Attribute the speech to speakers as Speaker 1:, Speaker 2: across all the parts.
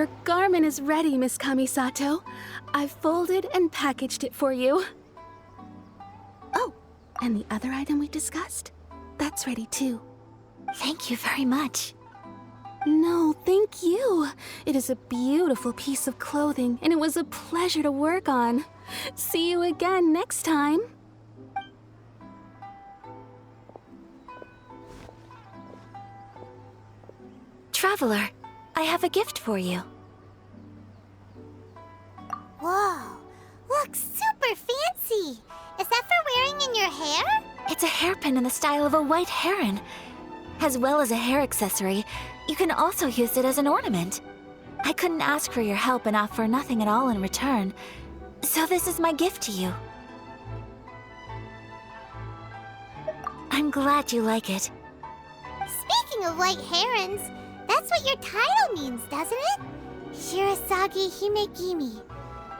Speaker 1: Your garment is ready, Miss Kamisato. I've folded and packaged it for you. Oh, and the other item we discussed? That's ready too.
Speaker 2: Thank you very much.
Speaker 1: No, thank you. It is a beautiful piece of clothing, and it was a pleasure to work on. See you again next time.
Speaker 2: Traveler, I have a gift for you.
Speaker 3: Whoa, looks super fancy. Is that for wearing in your hair?
Speaker 2: It's a hairpin in the style of a white heron. As well as a hair accessory, you can also use it as an ornament. I couldn't ask for your help and offer nothing at all in return, so this is my gift to you. I'm glad you like it.
Speaker 3: Speaking of white herons, that's what your title means, doesn't it? Shirasagi Himegimi.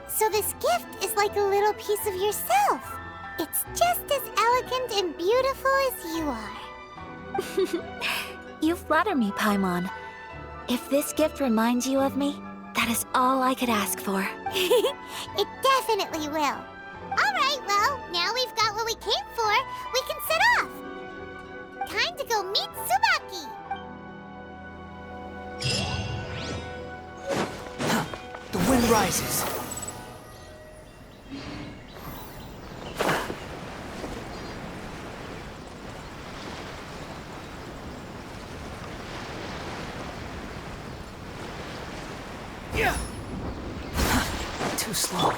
Speaker 3: So this gift is like a little piece of yourself. It's just as elegant and beautiful as you are.
Speaker 2: You flatter me, Paimon. If this gift reminds you of me, that is all I could ask for.
Speaker 3: It definitely will. All right, well, now we've got what we came for. We can set off. Time to go meet Tsubaki.
Speaker 4: The wind rises. Yeah. Too slow.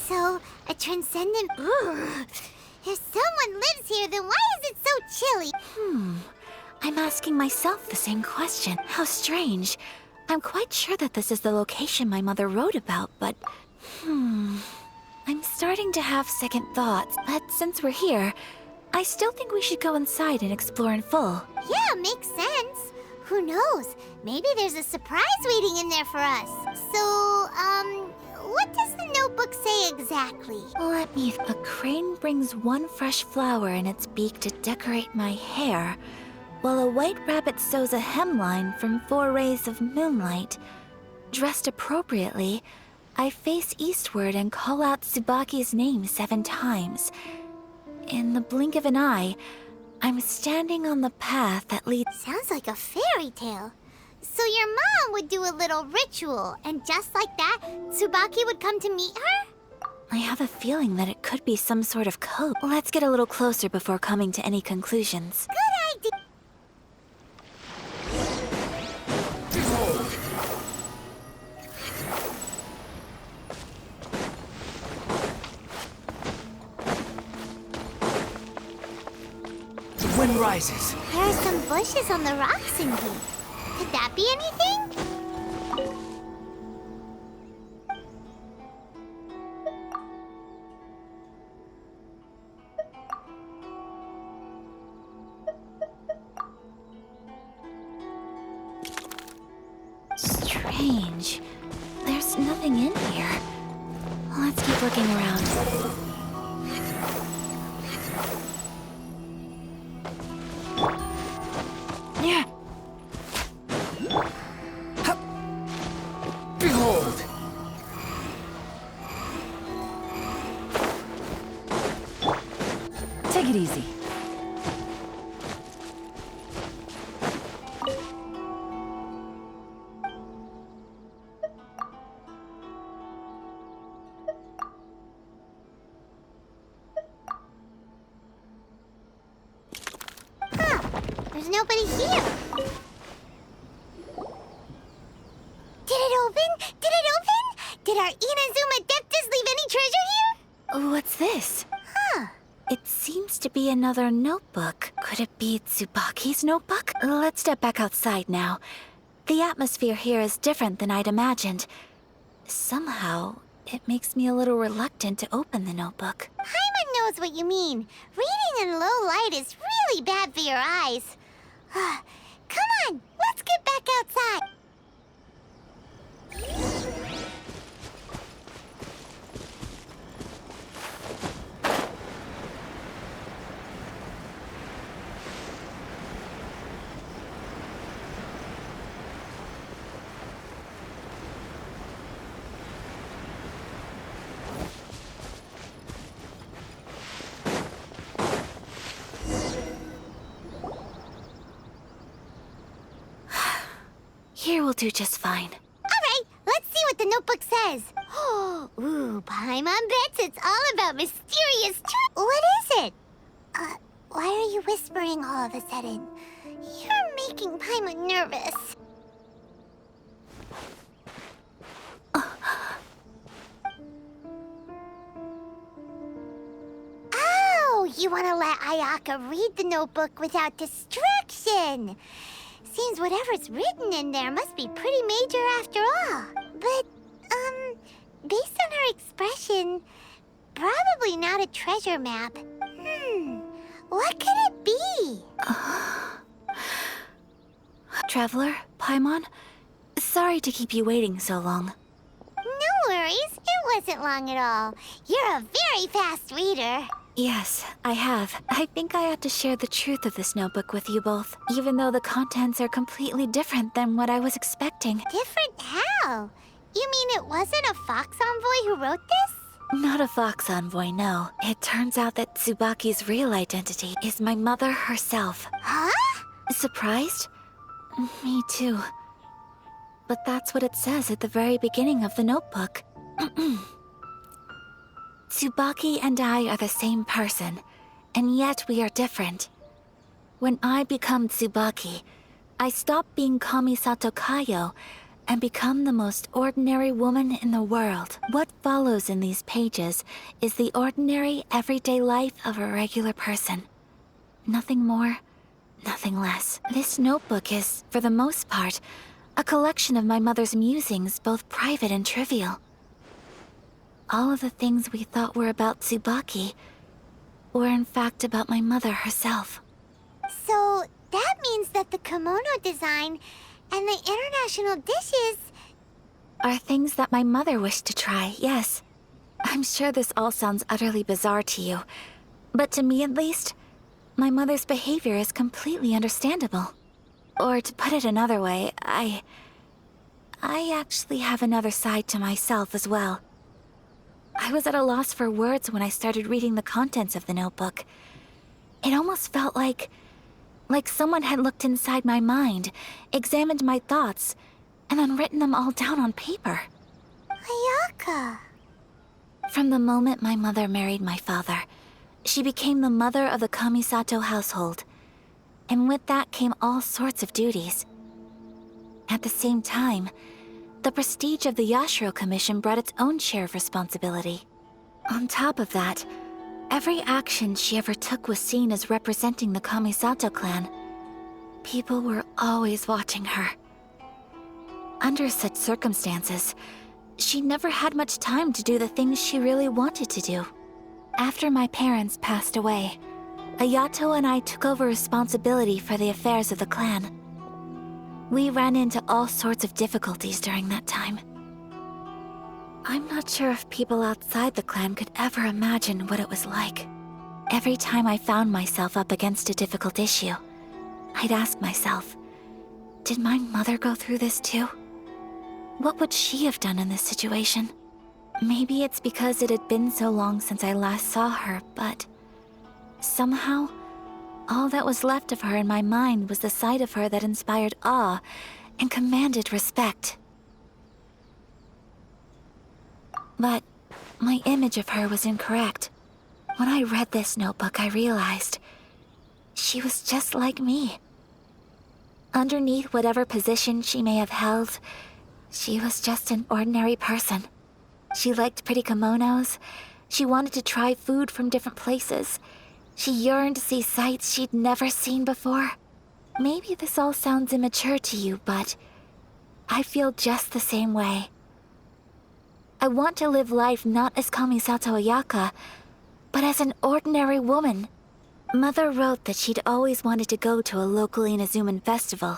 Speaker 3: So, a transcendent... Ugh. If someone lives here, then why is it so chilly?
Speaker 2: I'm asking myself the same question. How strange. I'm quite sure that this is the location my mother wrote about, but... I'm starting to have second thoughts, but since we're here, I still think we should go inside and explore in full.
Speaker 3: Yeah, makes sense. Who knows? Maybe there's a surprise waiting in there for us. So, what does the notebook say exactly?
Speaker 2: Let me... A crane brings one fresh flower in its beak to decorate my hair, while a white rabbit sews a hemline from 4 rays of moonlight. Dressed appropriately, I face eastward and call out Tsubaki's name 7 times. In the blink of an eye, I'm standing on the path that leads...
Speaker 3: Sounds like a fairy tale. So your mom would do a little ritual, and just like that, Tsubaki would come to meet her?
Speaker 2: I have a feeling that it could be some sort of code. Let's get a little closer before coming to any conclusions.
Speaker 3: Good idea.
Speaker 4: The wind rises.
Speaker 3: There are some bushes on the rocks in here. Could that be anything?
Speaker 2: Strange. There's nothing in here. Let's keep looking around.
Speaker 4: Yeah. Behold!
Speaker 1: Take it easy.
Speaker 3: There's nobody here. Did it open? Did it open? Did our Inazuma Adeptus leave any treasure here?
Speaker 2: What's this?
Speaker 3: Huh.
Speaker 2: It seems to be another notebook. Could it be Tsubaki's notebook? Let's step back outside now. The atmosphere here is different than I'd imagined. Somehow, it makes me a little reluctant to open the notebook.
Speaker 3: Paimon knows what you mean. Reading in low light is really bad for your eyes. Come on, let's get back outside.
Speaker 2: Here will do just fine.
Speaker 3: All right, let's see what the notebook says. Ooh, Paimon bets it's all about mysterious truth. What is it? Why are you whispering all of a sudden? You're making Paimon nervous. Oh, you want to let Ayaka read the notebook without distraction. Seems whatever's written in there must be pretty major after all. But, based on her expression, probably not a treasure map. What could it be?
Speaker 2: Traveler, Paimon, sorry to keep you waiting so long.
Speaker 3: No worries, it wasn't long at all. You're a very fast reader.
Speaker 2: Yes, I have. I think I ought to share the truth of this notebook with you both, even though the contents are completely different than what I was expecting.
Speaker 3: Different how? You mean it wasn't a Fox Envoy who wrote this?
Speaker 2: Not a Fox Envoy, no. It turns out that Tsubaki's real identity is my mother herself.
Speaker 3: Huh?
Speaker 2: Surprised? Me too. But that's what it says at the very beginning of the notebook. Tsubaki and I are the same person, and yet we are different. When I become Tsubaki, I stop being Kamisato Kayo and become the most ordinary woman in the world. What follows in these pages is the ordinary, everyday life of a regular person. Nothing more, nothing less. This notebook is, for the most part, a collection of my mother's musings, both private and trivial. All of the things we thought were about Tsubaki were in fact about my mother herself.
Speaker 3: So that means that the kimono design and the international dishes...
Speaker 2: Are things that my mother wished to try, yes. I'm sure this all sounds utterly bizarre to you, but to me at least, my mother's behavior is completely understandable. Or to put it another way, I actually have another side to myself as well. I was at a loss for words when I started reading the contents of the notebook. It almost felt like someone had looked inside my mind, examined my thoughts, and then written them all down on paper.
Speaker 3: Ayaka.
Speaker 2: From the moment my mother married my father, she became the mother of the Kamisato household. And with that came all sorts of duties. At the same time, the prestige of the Yashiro Commission brought its own share of responsibility. On top of that, every action she ever took was seen as representing the Kamisato clan. People were always watching her. Under such circumstances, she never had much time to do the things she really wanted to do. After my parents passed away, Ayato and I took over responsibility for the affairs of the clan. We ran into all sorts of difficulties during that time. I'm not sure if people outside the clan could ever imagine what it was like. Every time I found myself up against a difficult issue, I'd ask myself, did my mother go through this too? What would she have done in this situation? Maybe it's because it had been so long since I last saw her, but somehow, all that was left of her in my mind was the side of her that inspired awe and commanded respect. But my image of her was incorrect. When I read this notebook, I realized she was just like me. Underneath whatever position she may have held, she was just an ordinary person. She liked pretty kimonos. She wanted to try food from different places. She yearned to see sights she'd never seen before. Maybe this all sounds immature to you, but I feel just the same way. I want to live life not as Kamisato Ayaka, but as an ordinary woman. Mother wrote that she'd always wanted to go to a local Inazuman festival.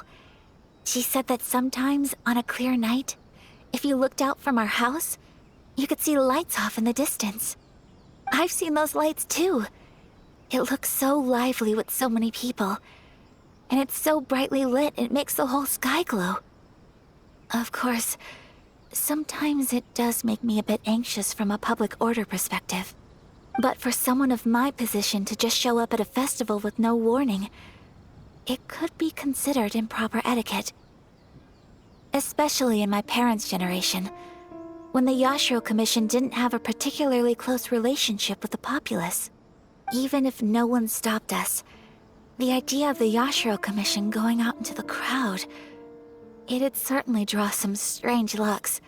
Speaker 2: She said that sometimes, on a clear night, if you looked out from our house, you could see lights off in the distance. I've seen those lights too. It looks so lively with so many people. And it's so brightly lit, it makes the whole sky glow. Of course, sometimes it does make me a bit anxious from a public order perspective. But for someone of my position to just show up at a festival with no warning, it could be considered improper etiquette. Especially in my parents' generation, when the Yashiro Commission didn't have a particularly close relationship with the populace. Even if no one stopped us, the idea of the Yashiro Commission going out into the crowd, it'd certainly draw some strange looks.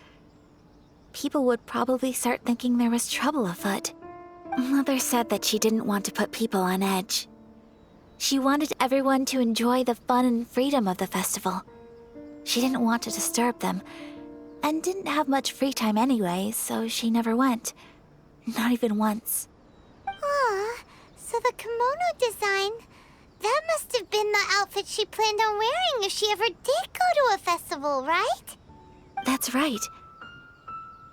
Speaker 2: People would probably start thinking there was trouble afoot. Mother said that she didn't want to put people on edge. She wanted everyone to enjoy the fun and freedom of the festival. She didn't want to disturb them, and didn't have much free time anyway, so she never went. Not even once.
Speaker 3: Aw, so the kimono design, that must have been the outfit she planned on wearing if she ever did go to a festival, right?
Speaker 2: That's right.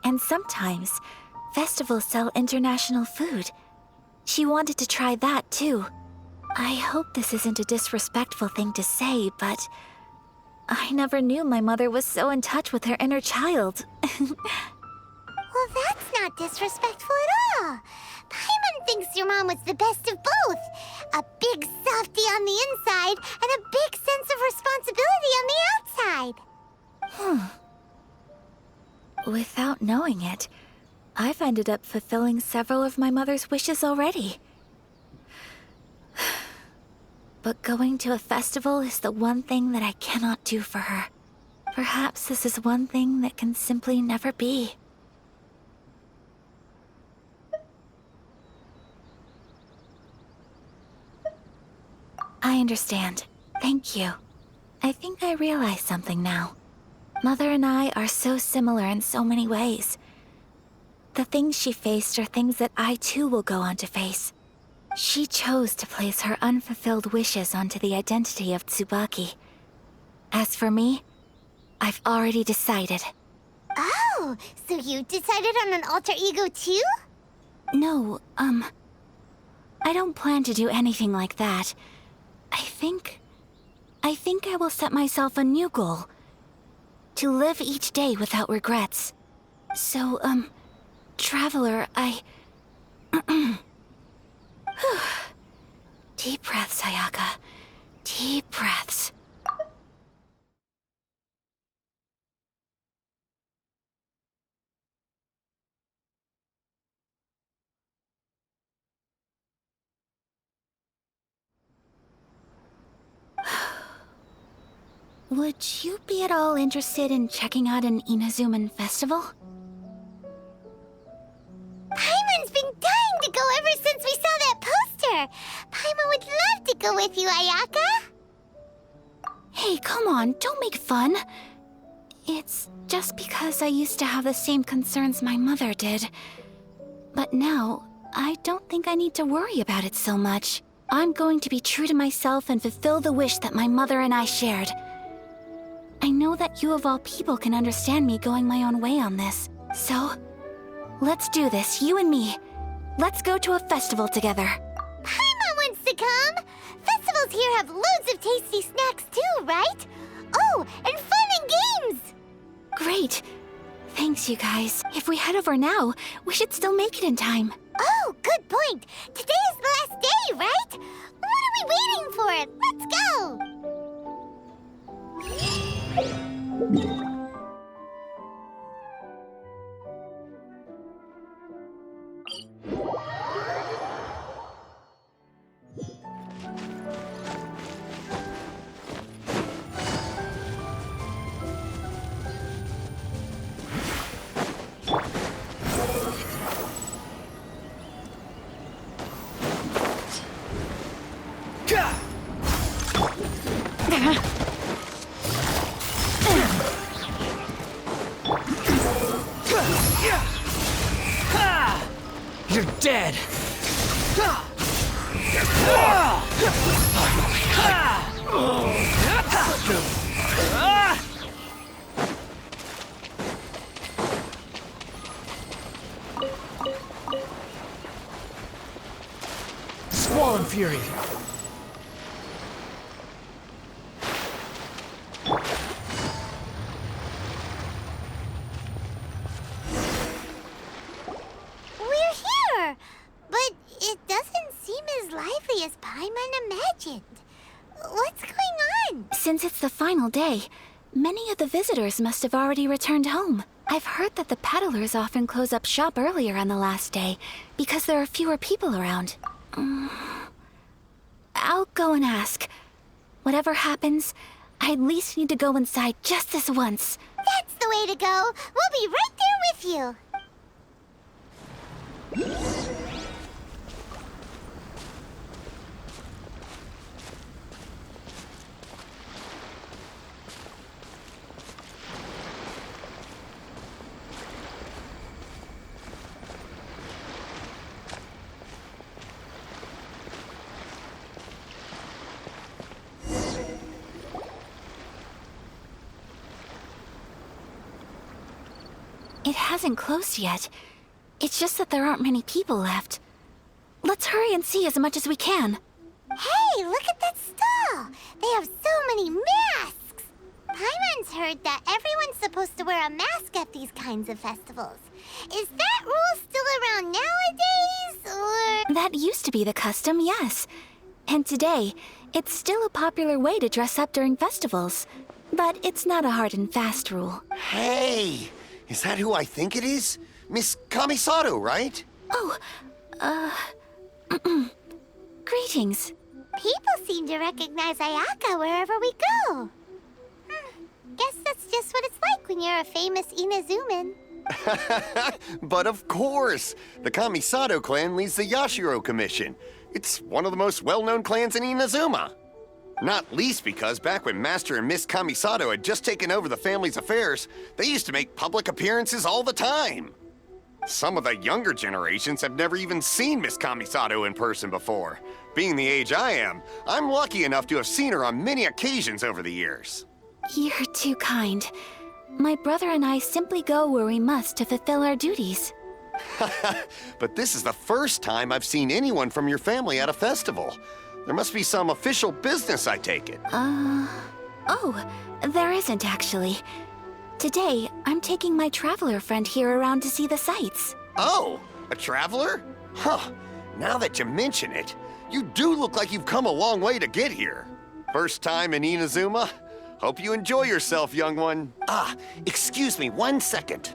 Speaker 2: And sometimes, festivals sell international food. She wanted to try that too. I hope this isn't a disrespectful thing to say, but I never knew my mother was so in touch with her inner child.
Speaker 3: Well, that's not disrespectful at all. Paimon thinks your mom was the best of both. A big softie on the inside and a big sense of responsibility on the outside.
Speaker 2: Without knowing it, I've ended up fulfilling several of my mother's wishes already. But going to a festival is the one thing that I cannot do for her. Perhaps this is one thing that can simply never be. I understand. Thank you. I think I realize something now. Mother and I are so similar in so many ways. The things she faced are things that I too will go on to face. She chose to place her unfulfilled wishes onto the identity of Tsubaki. As for me, I've already decided.
Speaker 3: Oh, so you decided on an alter ego too?
Speaker 2: No, I don't plan to do anything like that. I think I will set myself a new goal. To live each day without regrets. So, Traveler, Deep breaths, Ayaka. Deep breaths. Would you be at all interested in checking out an Inazuman festival?
Speaker 3: Paimon's been dying to go ever since we saw that poster. Paimon would love to go with you, Ayaka.
Speaker 2: Hey, come on, don't make fun. It's just because I used to have the same concerns my mother did. But now, I don't think I need to worry about it so much. I'm going to be true to myself and fulfill the wish that my mother and I shared. I know that you of all people can understand me going my own way on this. So, let's do this, you and me. Let's go to a festival together.
Speaker 3: Paimon wants to come. Festivals here have loads of tasty snacks too, right? Oh, and fun and games.
Speaker 2: Great. Thanks, you guys. If we head over now, we should still make it in time.
Speaker 3: Oh, good point. Today is the last day, right? What are we waiting for? Let's go.
Speaker 4: Yeah! Squall and Fury.
Speaker 3: We're here! But it doesn't seem as lively as Paimon imagined. What's going on?
Speaker 2: Since it's the final day, many of the visitors must have already returned home. I've heard that the peddlers often close up shop earlier on the last day because there are fewer people around. I'll go and ask. Whatever happens, I at least need to go inside just this once.
Speaker 3: That's the way to go. We'll be right there with you.
Speaker 2: It hasn't closed yet. It's just that there aren't many people left. Let's hurry and see as much as we can.
Speaker 3: Hey, look at that stall! They have so many masks! Paimon's heard that everyone's supposed to wear a mask at these kinds of festivals. Is that rule still around nowadays, or...?
Speaker 2: That used to be the custom, yes. And today, it's still a popular way to dress up during festivals. But it's not a hard and fast rule.
Speaker 5: Hey! Is that who I think it is? Miss Kamisato, right?
Speaker 2: Oh, greetings.
Speaker 3: People seem to recognize Ayaka wherever we go. Guess that's just what it's like when you're a famous Inazuman.
Speaker 5: But of course! The Kamisato clan leads the Yashiro Commission. It's one of the most well-known clans in Inazuma. Not least because back when Master and Miss Kamisato had just taken over the family's affairs, they used to make public appearances all the time. Some of the younger generations have never even seen Miss Kamisato in person before. Being the age I am, I'm lucky enough to have seen her on many occasions over the years.
Speaker 2: You're too kind. My brother and I simply go where we must to fulfill our duties.
Speaker 5: But this is the first time I've seen anyone from your family at a festival. There must be some official business, I take it.
Speaker 2: Oh, there isn't actually. Today, I'm taking my traveler friend here around to see the sights.
Speaker 5: Oh, a traveler? Huh. Now that you mention it, you do look like you've come a long way to get here. First time in Inazuma? Hope you enjoy yourself, young one. Excuse me 1 second.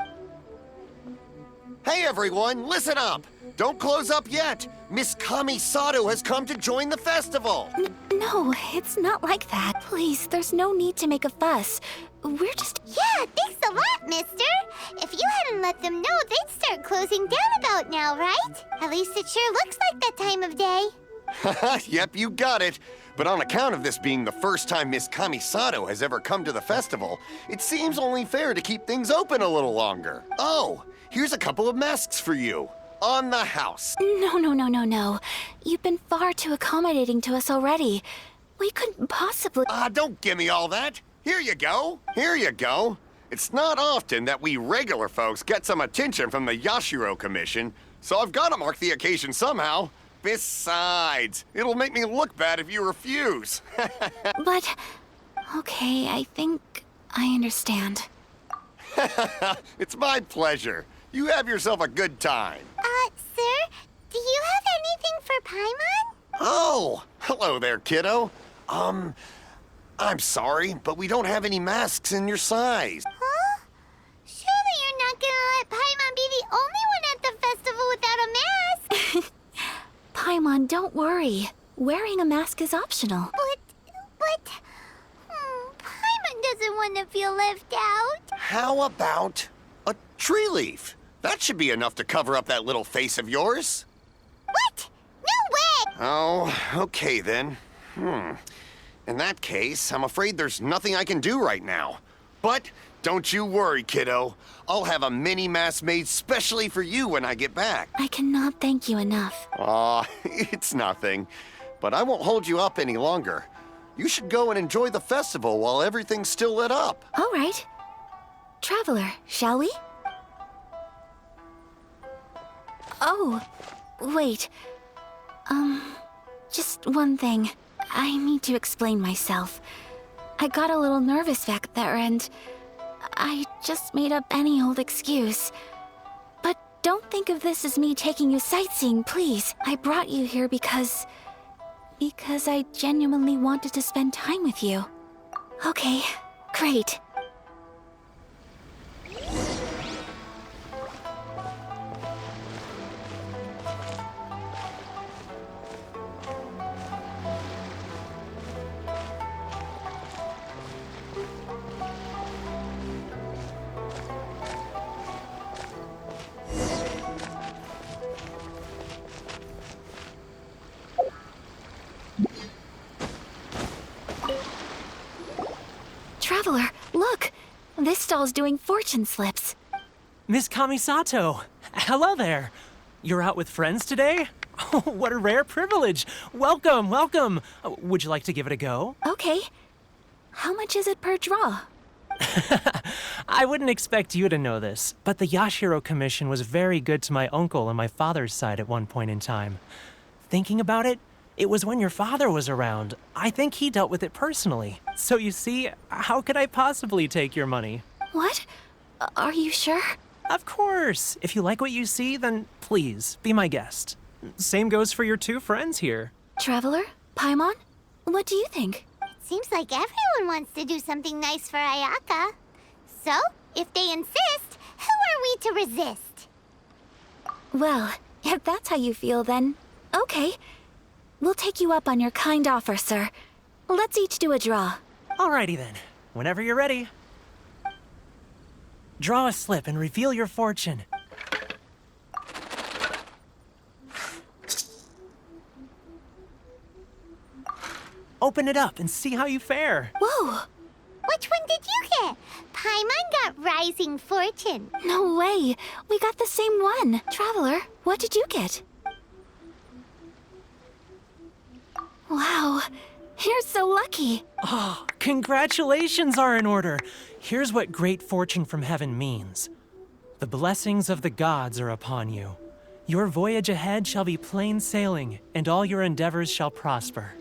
Speaker 5: Hey everyone, listen up! Don't close up yet! Miss Kamisato has come to join the festival!
Speaker 2: No, it's not like that. Please, there's no need to make a fuss. We're just...
Speaker 3: Yeah, thanks a lot, mister. If you hadn't let them know, they'd start closing down about now, right? At least it sure looks like that time of day.
Speaker 5: Yep, you got it. But on account of this being the first time Miss Kamisato has ever come to the festival, it seems only fair to keep things open a little longer. Oh, here's a couple of masks for you. On the house.
Speaker 2: No. You've been far too accommodating to us already. We couldn't possibly...
Speaker 5: Don't give me all that. Here you go. Here you go. It's not often that we regular folks get some attention from the Yashiro Commission, so I've got to mark the occasion somehow. Besides, it'll make me look bad if you refuse.
Speaker 2: But... Okay, I think I understand.
Speaker 5: It's my pleasure. You have yourself a good time.
Speaker 3: Sir, do you have anything for Paimon?
Speaker 5: Oh, hello there, kiddo. I'm sorry, but we don't have any masks in your size.
Speaker 3: Huh? Surely you're not gonna let Paimon be the only one at the festival without a mask?
Speaker 2: Paimon, don't worry. Wearing a mask is optional.
Speaker 3: But... Paimon doesn't want to feel left out.
Speaker 5: How about a tree leaf? That should be enough to cover up that little face of yours.
Speaker 3: What? No way!
Speaker 5: Oh, okay then. In that case, I'm afraid there's nothing I can do right now. But don't you worry, kiddo. I'll have a mini mask made specially for you when I get back.
Speaker 2: I cannot thank you enough.
Speaker 5: Aw, it's nothing. but I won't hold you up any longer. You should go and enjoy the festival while everything's still lit up.
Speaker 2: All right. Traveler, shall we? Oh, wait. Just one thing. I need to explain myself. I got a little nervous back there and I just made up any old excuse. But don't think of this as me taking you sightseeing, please. I brought you here because I genuinely wanted to spend time with you. Okay, great. Traveler, look! This stall's doing fortune slips.
Speaker 6: Miss Kamisato, hello there. You're out with friends today? Oh, what a rare privilege. Welcome, welcome. Would you like to give it a go?
Speaker 2: Okay. How much is it per draw?
Speaker 6: I wouldn't expect you to know this, but the Yashiro Commission was very good to my uncle on my father's side at one point in time. Thinking about it, it was when your father was around. I think he dealt with it personally. So you see, how could I possibly take your money?
Speaker 2: What? Are you sure?
Speaker 6: Of course. If you like what you see, then please, be my guest. Same goes for your two friends here.
Speaker 2: Traveler? Paimon? What do you think?
Speaker 3: Seems like everyone wants to do something nice for Ayaka. So, if they insist, who are we to resist?
Speaker 2: Well, if that's how you feel, then okay. We'll take you up on your kind offer, sir. Let's each do a draw.
Speaker 6: Alrighty then. Whenever you're ready. Draw a slip and reveal your fortune. Open it up and see how you fare.
Speaker 2: Whoa!
Speaker 3: Which one did you get? Paimon got Rising Fortune.
Speaker 2: No way! We got the same one. Traveler, what did you get? Wow, you're so lucky.
Speaker 6: Oh, congratulations are in order. Here's what great fortune from heaven means. The blessings of the gods are upon you. Your voyage ahead shall be plain sailing, and all your endeavors shall prosper.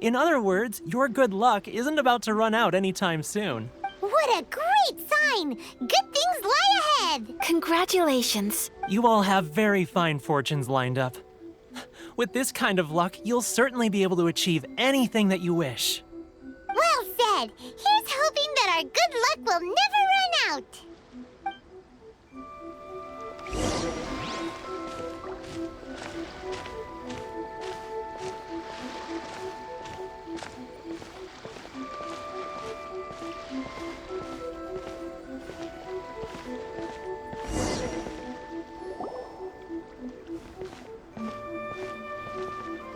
Speaker 6: In other words, your good luck isn't about to run out anytime soon.
Speaker 3: What a great sign! Good things lie ahead!
Speaker 2: Congratulations.
Speaker 6: You all have very fine fortunes lined up. With this kind of luck, you'll certainly be able to achieve anything that you wish.
Speaker 3: Well said! Here's hoping that our good luck will never run out!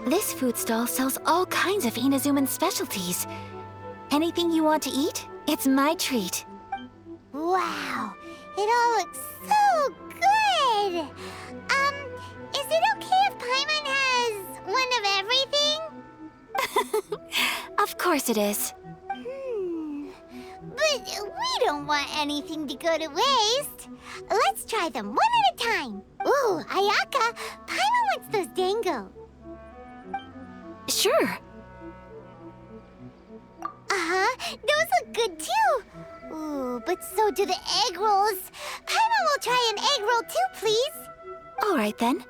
Speaker 2: This food stall sells all kinds of Inazuman specialties. Anything you want to eat, it's my treat.
Speaker 3: Wow, it all looks so good! Is it okay if Paimon has one of everything?
Speaker 2: Of course it is.
Speaker 3: But we don't want anything to go to waste. Let's try them one at a time. Ooh, Ayaka, Paimon wants those dango.
Speaker 2: Sure.
Speaker 3: Uh-huh, those look good too. Ooh, but so do the egg rolls. Paimon will try an egg roll too, please.
Speaker 2: All right then.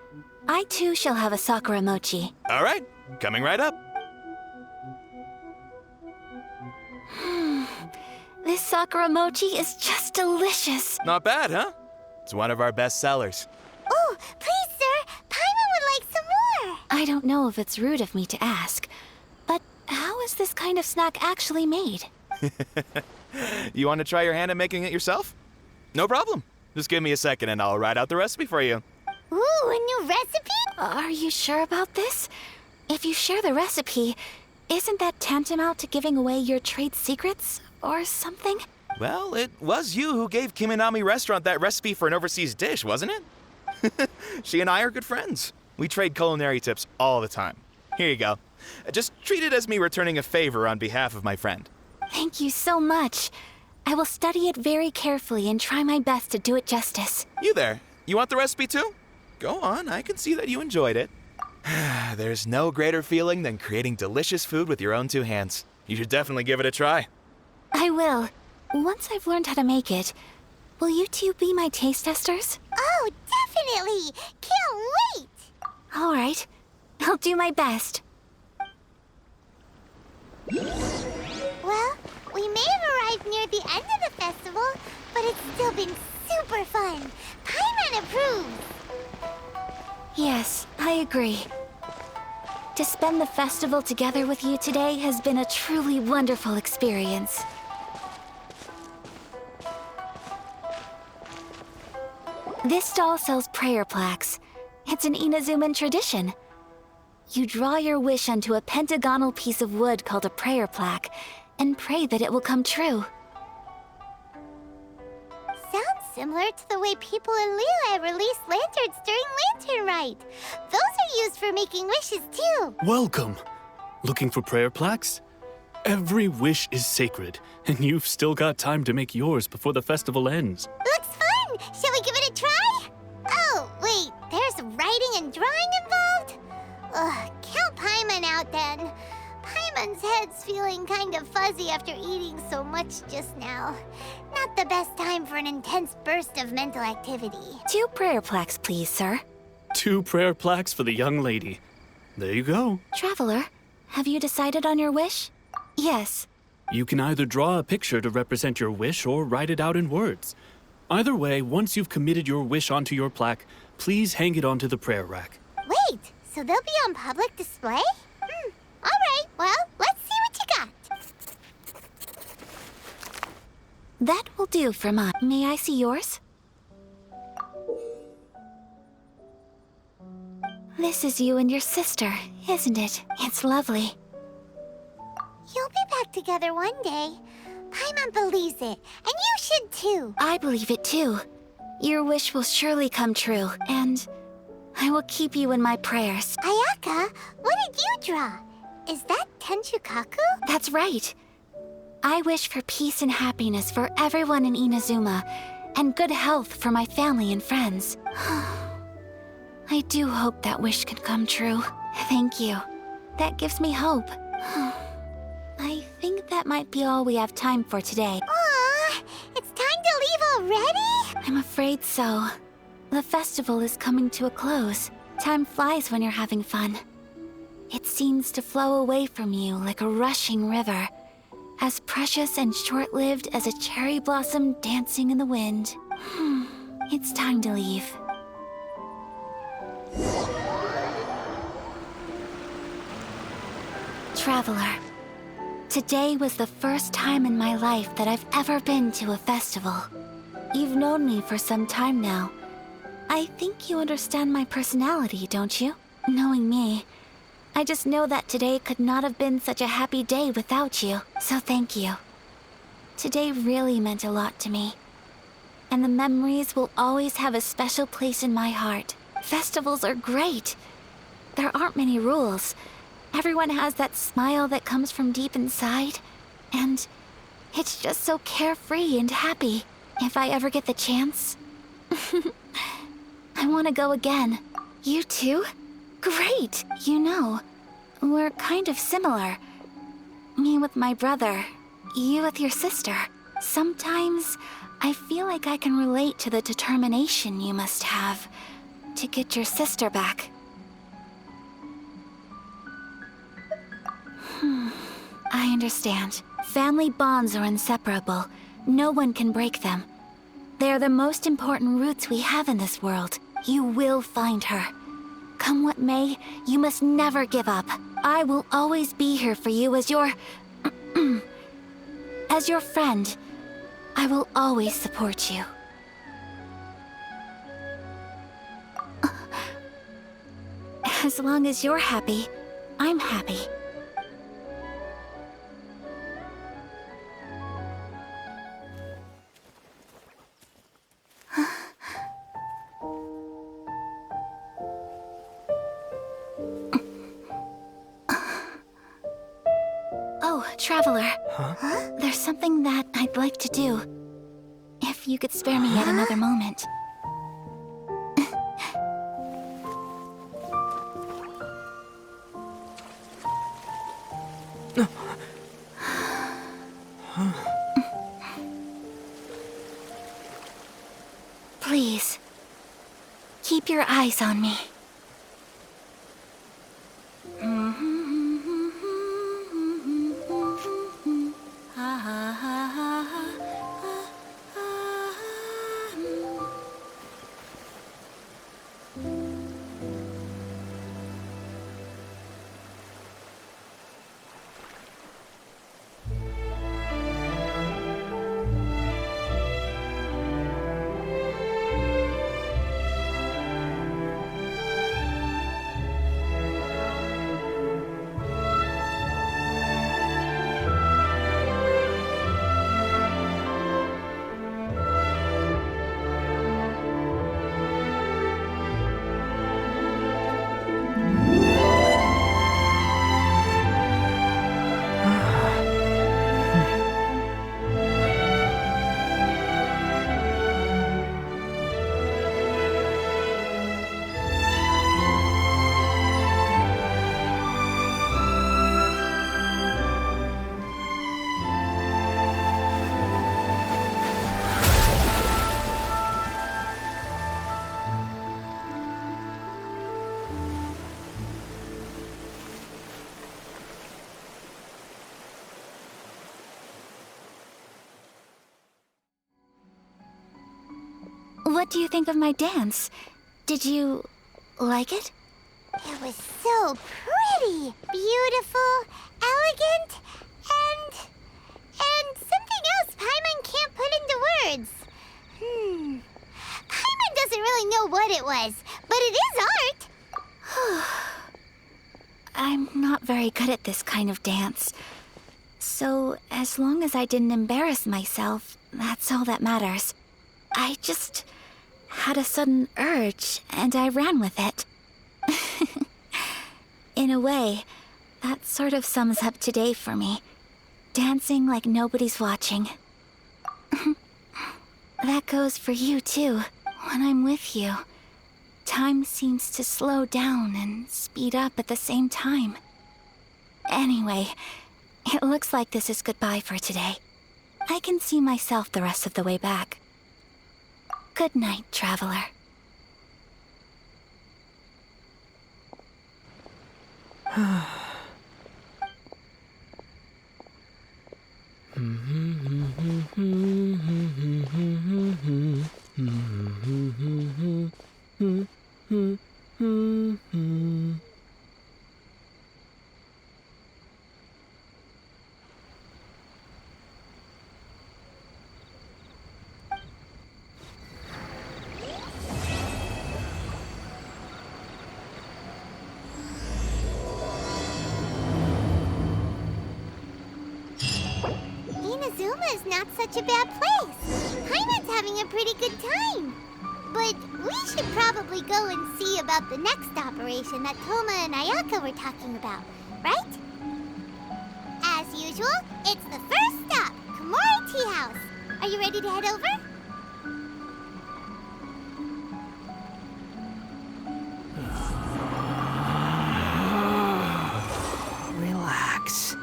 Speaker 2: I too shall have a Sakura mochi.
Speaker 4: All right, coming right up.
Speaker 2: This Sakura mochi is just delicious.
Speaker 4: Not bad, huh? It's one of our best sellers.
Speaker 3: Oh, please, sir. Paimon would like some more.
Speaker 2: I don't know if it's rude of me to ask, but how is this kind of snack actually made?
Speaker 4: You want to try your hand at making it yourself? No problem. Just give me a second and I'll write out the recipe for you.
Speaker 3: Ooh, a new recipe?
Speaker 2: Are you sure about this? If you share the recipe, isn't that tantamount to giving away your trade secrets or something?
Speaker 4: Well, it was you who gave Kiminami Restaurant that recipe for an overseas dish, wasn't it? She and I are good friends. We trade culinary tips all the time. Here you go. Just treat it as me returning a favor on behalf of my friend.
Speaker 2: Thank you so much. I will study it very carefully and try my best to do it justice.
Speaker 4: You there. You want the recipe too? Go on, I can see that you enjoyed it. There's no greater feeling than creating delicious food with your own two hands. You should definitely give it a try.
Speaker 2: I will. Once I've learned how to make it, will you two be my taste testers?
Speaker 3: Oh, definitely! Can't wait!
Speaker 2: All right. I'll do my best.
Speaker 3: Well, we may have arrived near the end of the festival, but it's still been super fun. Paimon approves!
Speaker 2: Yes, I agree. To spend the festival together with you today has been a truly wonderful experience. This stall sells prayer plaques. It's an Inazuman tradition. You draw your wish onto a pentagonal piece of wood called a prayer plaque and pray that it will come true.
Speaker 3: Sounds similar to the way people in Liyue release lanterns during Lantern Rite. Those are used for making wishes too.
Speaker 7: Welcome. Looking for prayer plaques? Every wish is sacred, and you've still got time to make yours before the festival ends.
Speaker 3: Looks fun! Shall we give it a try? Oh, wait, there's writing and drawing involved? Ugh, count Paimon out then. Paimon's head's feeling kind of fuzzy after eating so much just now. Not the best time for an intense burst of mental activity.
Speaker 2: 2 prayer plaques, please, sir.
Speaker 7: 2 prayer plaques for the young lady. There you go.
Speaker 2: Traveler, have you decided on your wish? Yes.
Speaker 7: You can either draw a picture to represent your wish or write it out in words. Either way, once you've committed your wish onto your plaque, please hang it onto the prayer rack.
Speaker 3: Wait, so they'll be on public display? All right, well, let's see what you got.
Speaker 2: That will do for mine. May I see yours? This is you and your sister, isn't it? It's lovely.
Speaker 3: You'll be back together one day. Paimon believes it, and you should too.
Speaker 2: I believe it too. Your wish will surely come true, and I will keep you in my prayers.
Speaker 3: Ayaka, what did you draw? Is that Tenchukaku?
Speaker 2: That's right. I wish for peace and happiness for everyone in Inazuma, and good health for my family and friends. I do hope that wish can come true. Thank you. That gives me hope. I think that might be all we have time for today.
Speaker 3: Aw, it's time to leave already?
Speaker 2: I'm afraid so. The festival is coming to a close. Time flies when you're having fun. It seems to flow away from you like a rushing river, as precious and short-lived as a cherry blossom dancing in the wind. It's time to leave. Traveler, today was the first time in my life that I've ever been to a festival. You've known me for some time now. I think you understand my personality, don't you? Knowing me, I just know that today could not have been such a happy day without you, so thank you. Today really meant a lot to me, and the memories will always have a special place in my heart. Festivals are great. There aren't many rules. Everyone has that smile that comes from deep inside, and it's just so carefree and happy. If I ever get the chance, I want to go again. You too? Great! You know, we're kind of similar. Me with my brother, you with your sister. Sometimes I feel like I can relate to the determination you must have to get your sister back. I understand. Family bonds are inseparable. No one can break them. They are the most important roots we have in this world. You will find her. Come what may, you must never give up. I will always be here for you as your... as your friend. I will always support you. As long as you're happy, I'm happy. Oh, Traveler. Huh? There's something that I'd like to do. If you could spare me yet another moment. Please, keep your eyes on me. What do you think of my dance? Did you like it?
Speaker 3: It was so pretty, beautiful, elegant, and something else Paimon can't put into words. Paimon doesn't really know what it was, but it is art.
Speaker 2: I'm not very good at this kind of dance. So, as long as I didn't embarrass myself, that's all that matters. I just had a sudden urge, and I ran with it. In a way, that sort of sums up today for me. Dancing like nobody's watching. That goes for you, too. When I'm with you, time seems to slow down and speed up at the same time. Anyway, it looks like this is goodbye for today. I can see myself the rest of the way back. Good night, Traveler.
Speaker 3: Inazuma is not such a bad place. Paimon's having a pretty good time. But we should probably go and see about the next operation that Toma and Ayaka were talking about, right? As usual, it's the first stop, Komori Tea House. Are you ready to head over?
Speaker 6: Relax.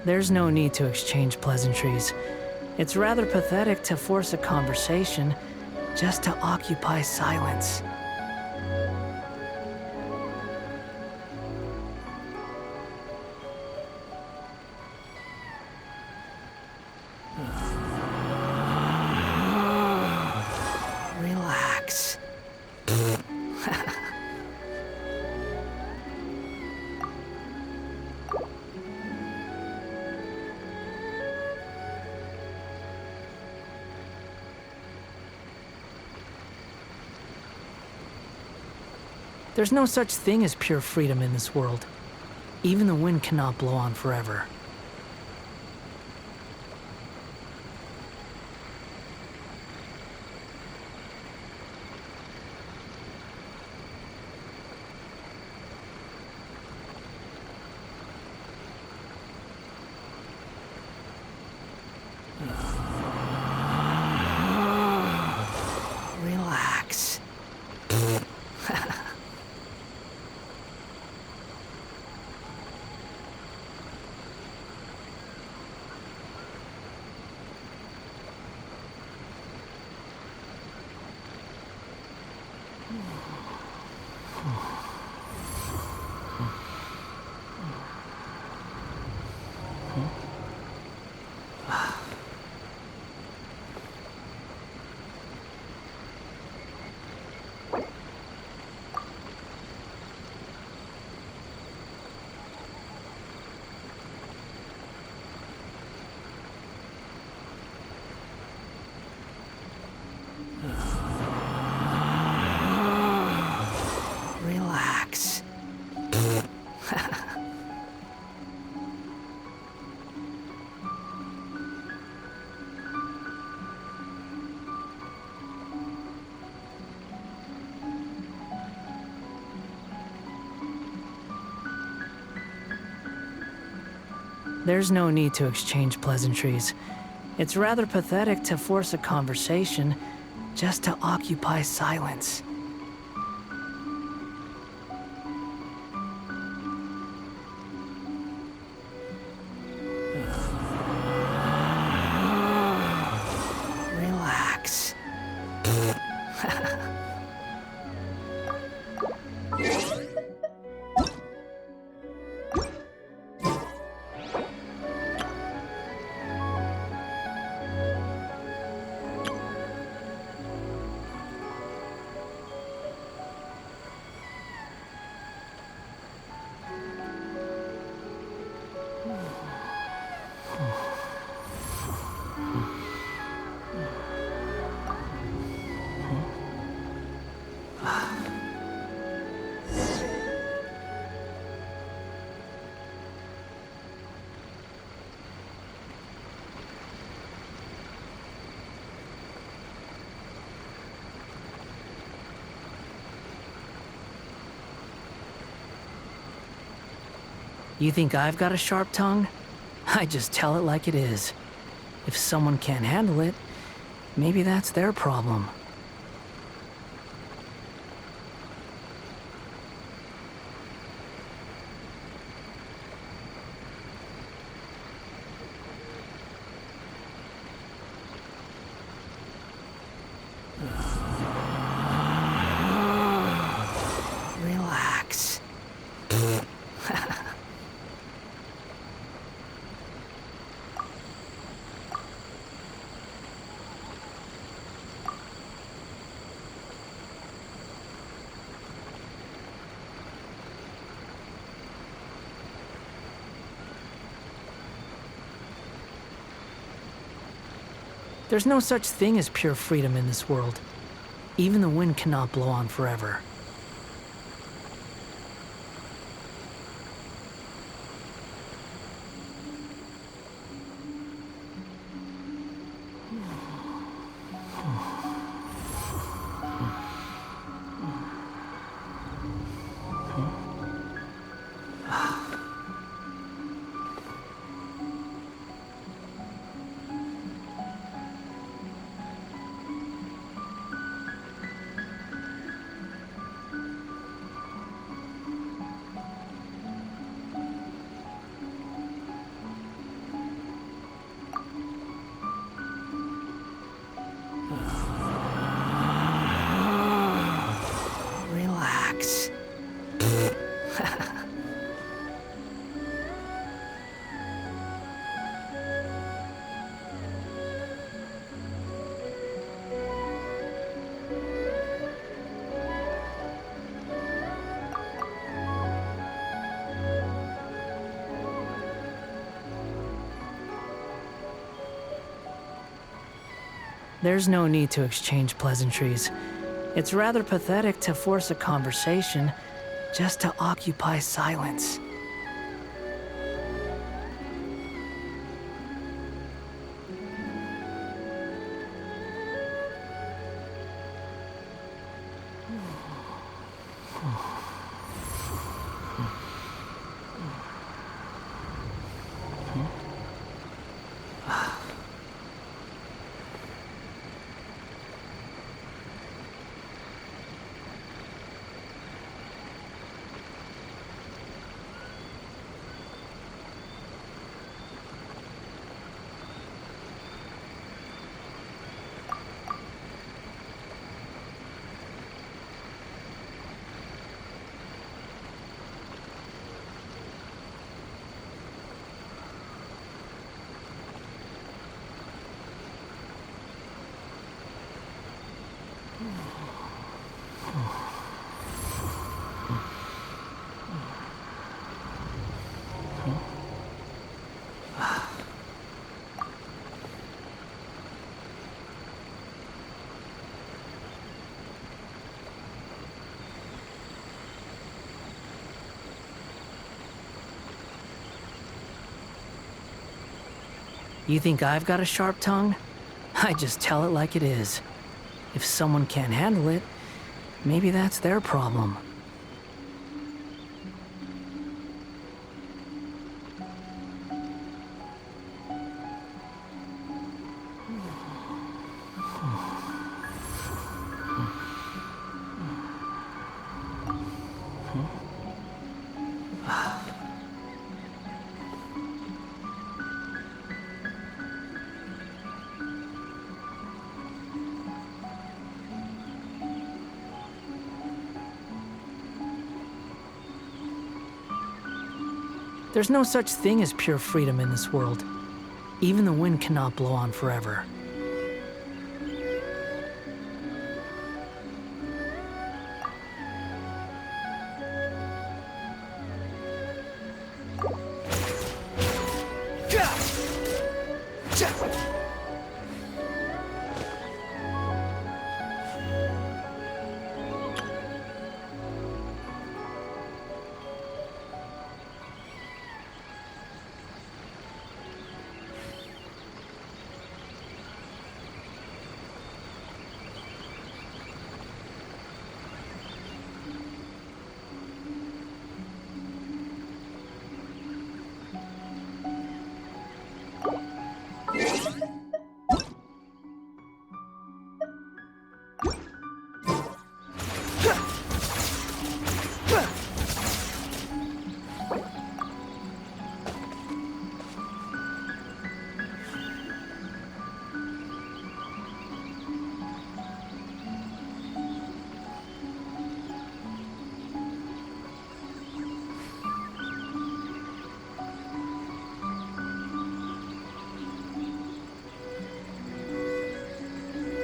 Speaker 6: There's no need to exchange pleasantries. It's rather pathetic to force a conversation just to occupy silence. Relax. There's no such thing as pure freedom in this world. Even the wind cannot blow on forever.
Speaker 8: There's no need to exchange pleasantries. It's rather pathetic to force a conversation just to occupy silence. Relax. You think I've got a sharp tongue? I just tell it like it is. If someone can't handle it, maybe that's their problem. Relax. There's no such thing as pure freedom in this world. Even the wind cannot blow on forever. Relax. There's no need to exchange pleasantries. It's rather pathetic to force a conversation just to occupy silence. You think I've got a sharp tongue? I just tell it like it is. If someone can't handle it, maybe that's their problem. There's no such thing as pure freedom in this world. Even the wind cannot blow on forever.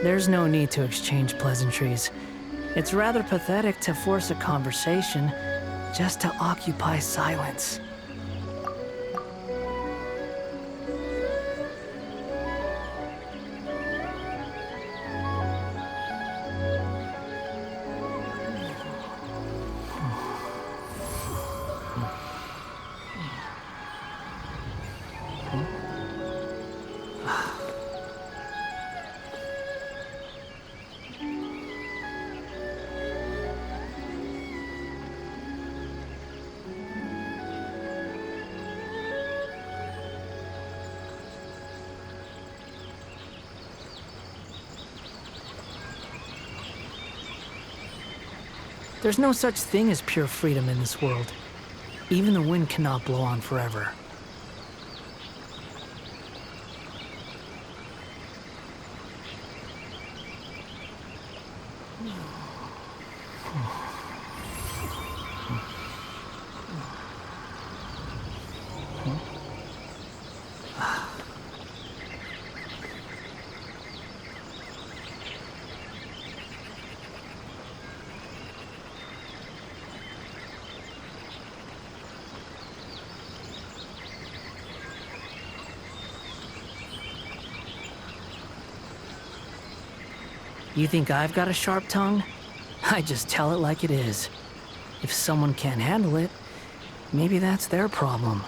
Speaker 8: There's no need to exchange pleasantries. It's rather pathetic to force a conversation just to occupy silence. There's no such thing as pure freedom in this world. Even the wind cannot blow on forever. You think I've got a sharp tongue? I just tell it like it is. If someone can't handle it, maybe that's their problem.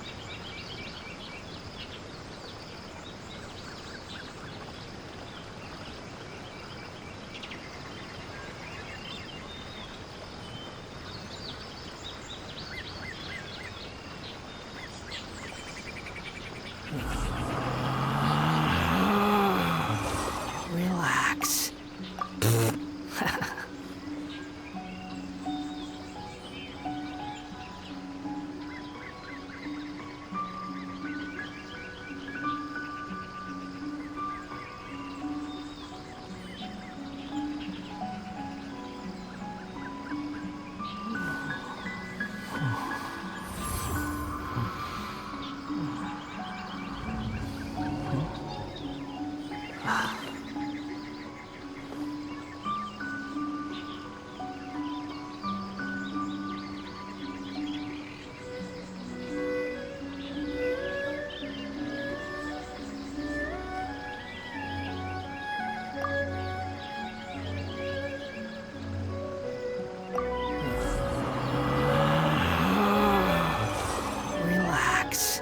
Speaker 8: Relax. Relax.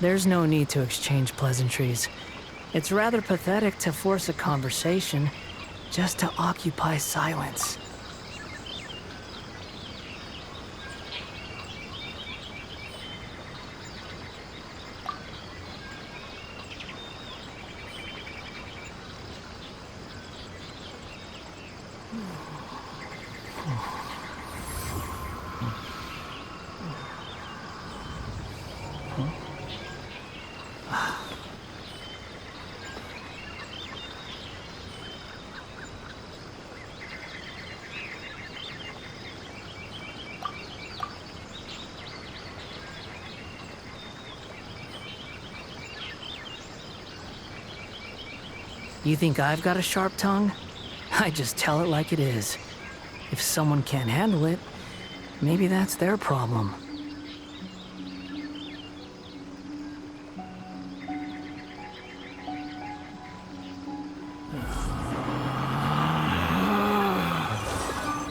Speaker 8: There's no need to exchange pleasantries. It's rather pathetic to force a conversation just to occupy silence. You think I've got a sharp tongue? I just tell it like it is. If someone can't handle it, maybe that's their problem.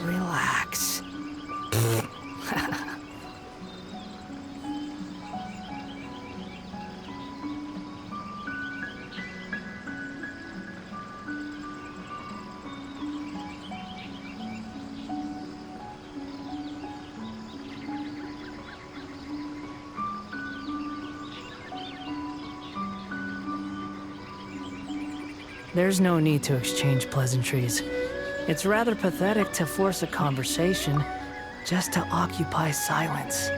Speaker 8: Relax. There's no need to exchange pleasantries. It's rather pathetic to force a conversation just to occupy silence.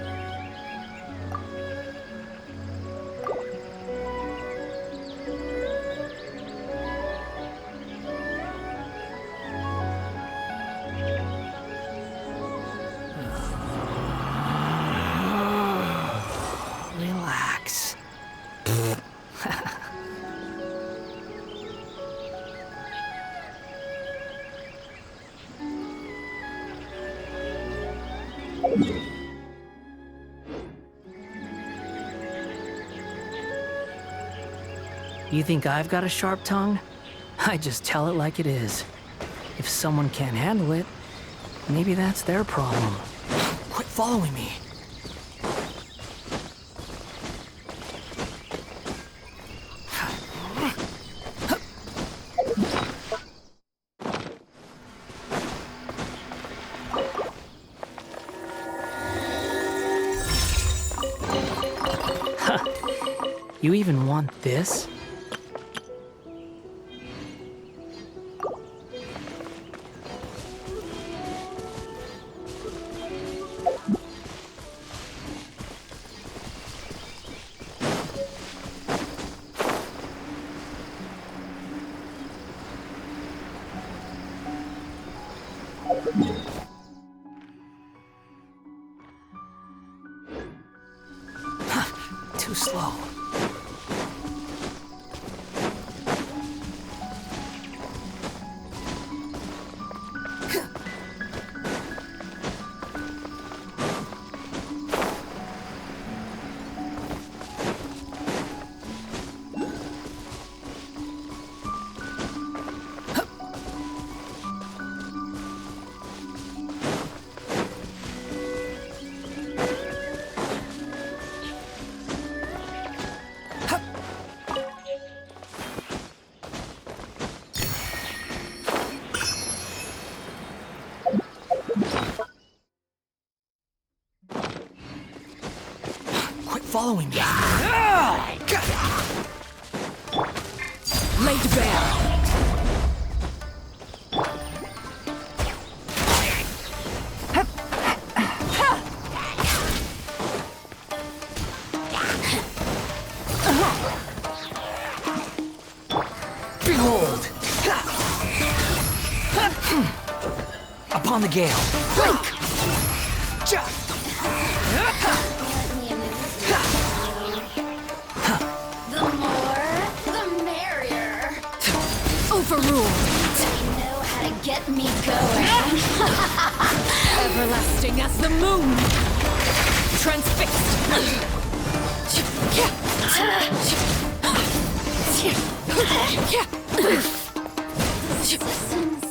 Speaker 8: Relax. You think I've got a sharp tongue? I just tell it like it is. If someone can't handle it, maybe that's their problem. Quit following me. You even want this? Too slow. Following me. Laid to bear. Behold. Upon the gale. Blink.
Speaker 1: Overruled.
Speaker 9: You know how to get me going.
Speaker 1: Everlasting as the moon. Transfixed.
Speaker 9: Citizens